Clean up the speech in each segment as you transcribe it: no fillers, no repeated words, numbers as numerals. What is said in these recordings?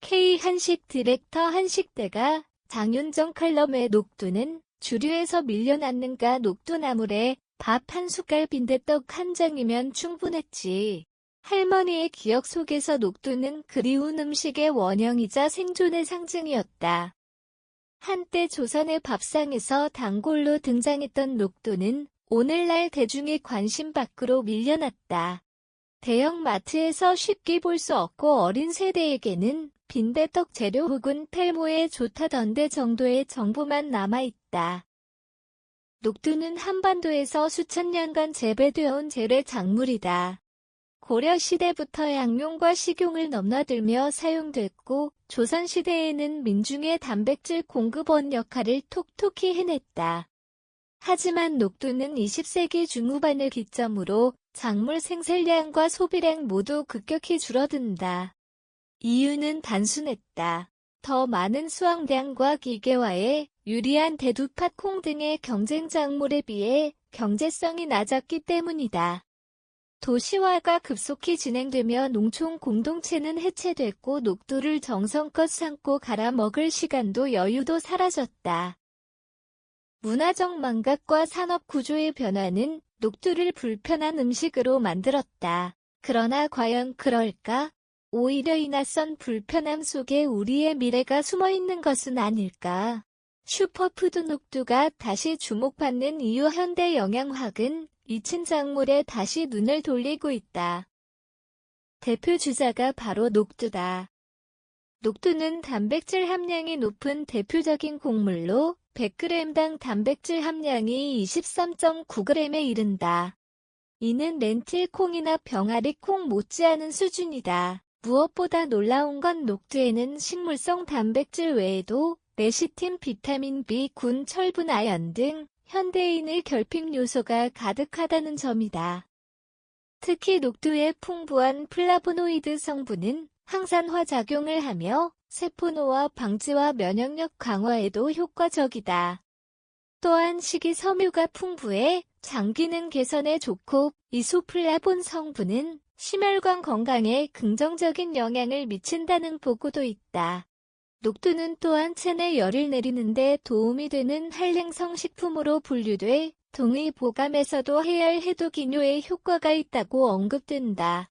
K한식 디렉터 한식대가 장윤정 칼럼의 녹두는 주류에서 밀려났는가 녹두나물에 밥 한 숟갈 빈대떡 한 장이면 충분했지. 할머니의 기억 속에서 녹두는 그리운 음식의 원형이자 생존의 상징이었다. 한때 조선의 밥상에서 단골로 등장했던 녹두는 오늘날 대중의 관심 밖으로 밀려났다. 대형 마트에서 쉽게 볼 수 없고 어린 세대에게는 빈대떡 재료 혹은 탈모에 좋다던데 정도의 정보만 남아있다. 녹두는 한반도에서 수천 년간 재배되어온 재래 작물이다. 고려시대부터 양용과 식용을 넘나들며 사용됐고 조선시대에는 민중의 단백질 공급원 역할을 톡톡히 해냈다. 하지만 녹두는 20세기 중후반을 기점으로 작물 생산량과 소비량 모두 급격히 줄어든다. 이유는 단순했다. 더 많은 수확량과 기계화에 유리한 대두팥, 콩 등의 경쟁 작물에 비해 경제성이 낮았기 때문이다. 도시화가 급속히 진행되며 농촌 공동체는 해체됐고 녹두를 정성껏 삶고 갈아 먹을 시간도 여유도 사라졌다. 문화적 망각과 산업 구조의 변화는 녹두를 불편한 음식으로 만들었다. 그러나 과연 그럴까? 오히려 이 낯선 불편함 속에 우리의 미래가 숨어있는 것은 아닐까? 슈퍼푸드 녹두가 다시 주목받는 이유. 현대 영양학은 잊힌 작물에 다시 눈을 돌리고 있다. 대표 주자가 바로 녹두다. 녹두는 단백질 함량이 높은 대표적인 곡물로 100g당 단백질 함량이 23.9g에 이른다. 이는 렌틸 콩이나 병아리 콩 못지않은 수준이다. 무엇보다 놀라운 건 녹두에는 식물성 단백질 외에도 레시틴, 비타민 B, 군, 철분, 아연 등 현대인의 결핍 요소가 가득하다는 점이다. 특히 녹두의 풍부한 플라보노이드 성분은 항산화 작용을 하며 세포 노화 방지와 면역력 강화에도 효과적이다. 또한 식이섬유가 풍부해 장 기능 개선에 좋고 이소플라본 성분은 심혈관 건강에 긍정적인 영향을 미친다는 보고도 있다. 녹두는 또한 체내 열을 내리는 데 도움이 되는 한랭성 식품으로 분류돼 동의보감에서도 해열 해독 이뇨에 효과가 있다고 언급된다.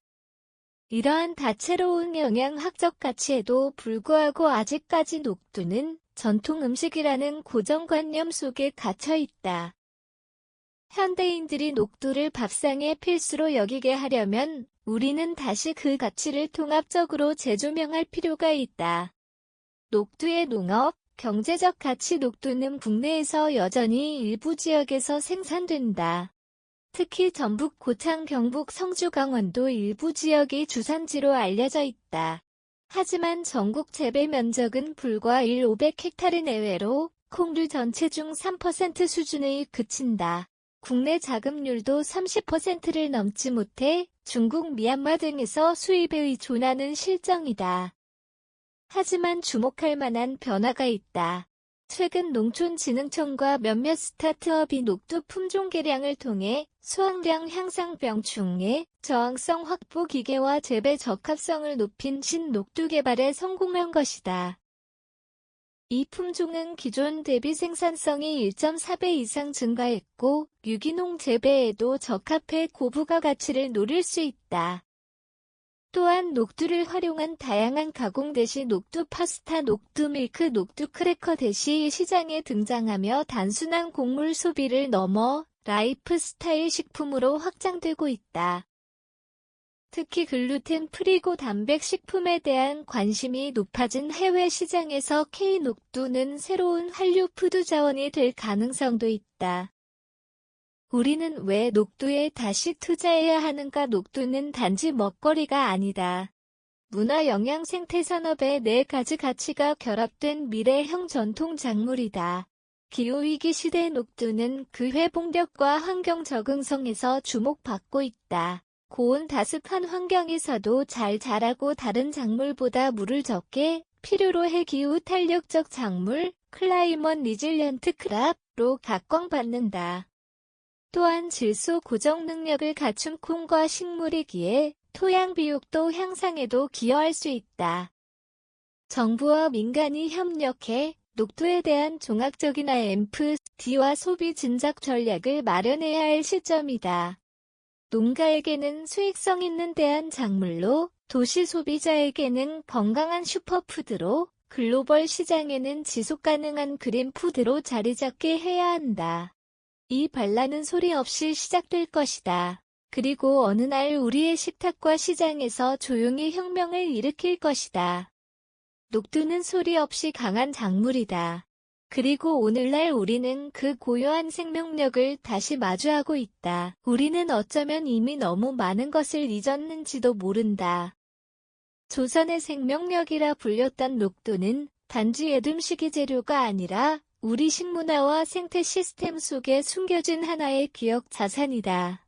이러한 다채로운 영양학적 가치에도 불구하고 아직까지 녹두는 전통 음식이라는 고정관념 속에 갇혀 있다. 현대인들이 녹두를 밥상의 필수로 여기게 하려면 우리는 다시 그 가치를 통합적으로 재조명할 필요가 있다. 녹두의 농업, 경제적 가치. 녹두는 국내에서 여전히 일부 지역에서 생산된다. 특히 전북, 고창, 경북, 성주, 강원도 일부 지역이 주산지로 알려져 있다. 하지만 전국 재배 면적은 불과 1,500헥타르 내외로 콩류 전체 중 3% 수준에 그친다. 국내 자급률도 30%를 넘지 못해 중국, 미얀마 등에서 수입에 의존하는 실정이다. 하지만 주목할 만한 변화가 있다. 최근 농촌진흥청과 몇몇 스타트업이 녹두 품종 개량을 통해 수확량 향상, 병충해 저항성 확보, 기계와 재배 적합성을 높인 신녹두 개발에 성공한 것이다. 이 품종은 기존 대비 생산성이 1.4배 이상 증가했고 유기농 재배에도 적합해 고부가 가치를 노릴 수 있다. 또한 녹두를 활용한 다양한 가공 대시 녹두 파스타, 녹두 밀크, 녹두 크래커 대시 시장에 등장하며 단순한 곡물 소비를 넘어 라이프 스타일 식품으로 확장되고 있다. 특히 글루텐 프리 고단백 식품에 대한 관심이 높아진 해외 시장에서 K녹두는 새로운 한류 푸드 자원이 될 가능성도 있다. 우리는 왜 녹두에 다시 투자해야 하는가? 녹두는 단지 먹거리가 아니다. 문화, 영양, 생태 산업의 4가지 가치가 결합된 미래형 전통 작물이다. 기후위기 시대 녹두는 그 회복력과 환경 적응성에서 주목받고 있다. 고온 다습한 환경에서도 잘 자라고 다른 작물보다 물을 적게 필요로 해 기후 탄력적 작물, 클라이먼 리질리언트 크랍로 각광받는다. 또한 질소 고정 능력을 갖춘 콩과 식물이기에 토양 비옥도 향상에도 기여할 수 있다. 정부와 민간이 협력해 녹두에 대한 종합적인 IMFD와 소비 진작 전략을 마련해야 할 시점이다. 농가에게는 수익성 있는 대한 작물로, 도시 소비자에게는 건강한 슈퍼푸드로, 글로벌 시장에는 지속가능한 그린푸드로 자리 잡게 해야 한다. 이 반란은 소리 없이 시작될 것이다. 그리고 어느 날 우리의 식탁과 시장에서 조용히 혁명을 일으킬 것이다. 녹두는 소리 없이 강한 작물이다. 그리고 오늘날 우리는 그 고요한 생명력을 다시 마주하고 있다. 우리는 어쩌면 이미 너무 많은 것을 잊었는지도 모른다. 조선의 생명력이라 불렸던 녹두는 단지 에둠식이 재료가 아니라 우리 식문화와 생태 시스템 속에 숨겨진 하나의 기억 자산이다.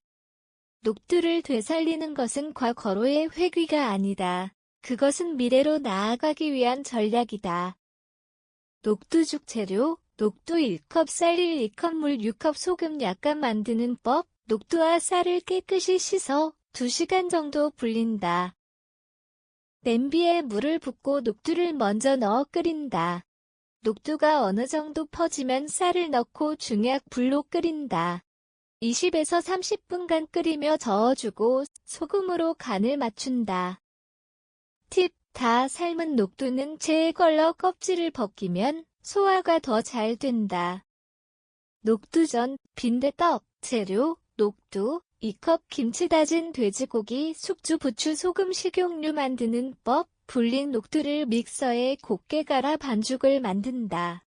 녹두를 되살리는 것은 과거로의 회귀가 아니다. 그것은 미래로 나아가기 위한 전략이다. 녹두죽 재료, 녹두 1컵 쌀 1컵 물 6컵 소금 약간 만드는 법, 녹두와 쌀을 깨끗이 씻어 2시간 정도 불린다. 냄비에 물을 붓고 녹두를 먼저 넣어 끓인다. 녹두가 어느 정도 퍼지면 쌀을 넣고 중약 불로 끓인다. 20에서 30분간 끓이며 저어주고 소금으로 간을 맞춘다. 팁, 다 삶은 녹두는 체에 걸러 껍질을 벗기면 소화가 더 잘 된다. 녹두전, 빈대떡, 재료, 녹두, 2컵 김치 다진 돼지고기, 숙주, 부추, 소금, 식용유 만드는 법, 불린 녹두를 믹서에 곱게 갈아 반죽을 만든다.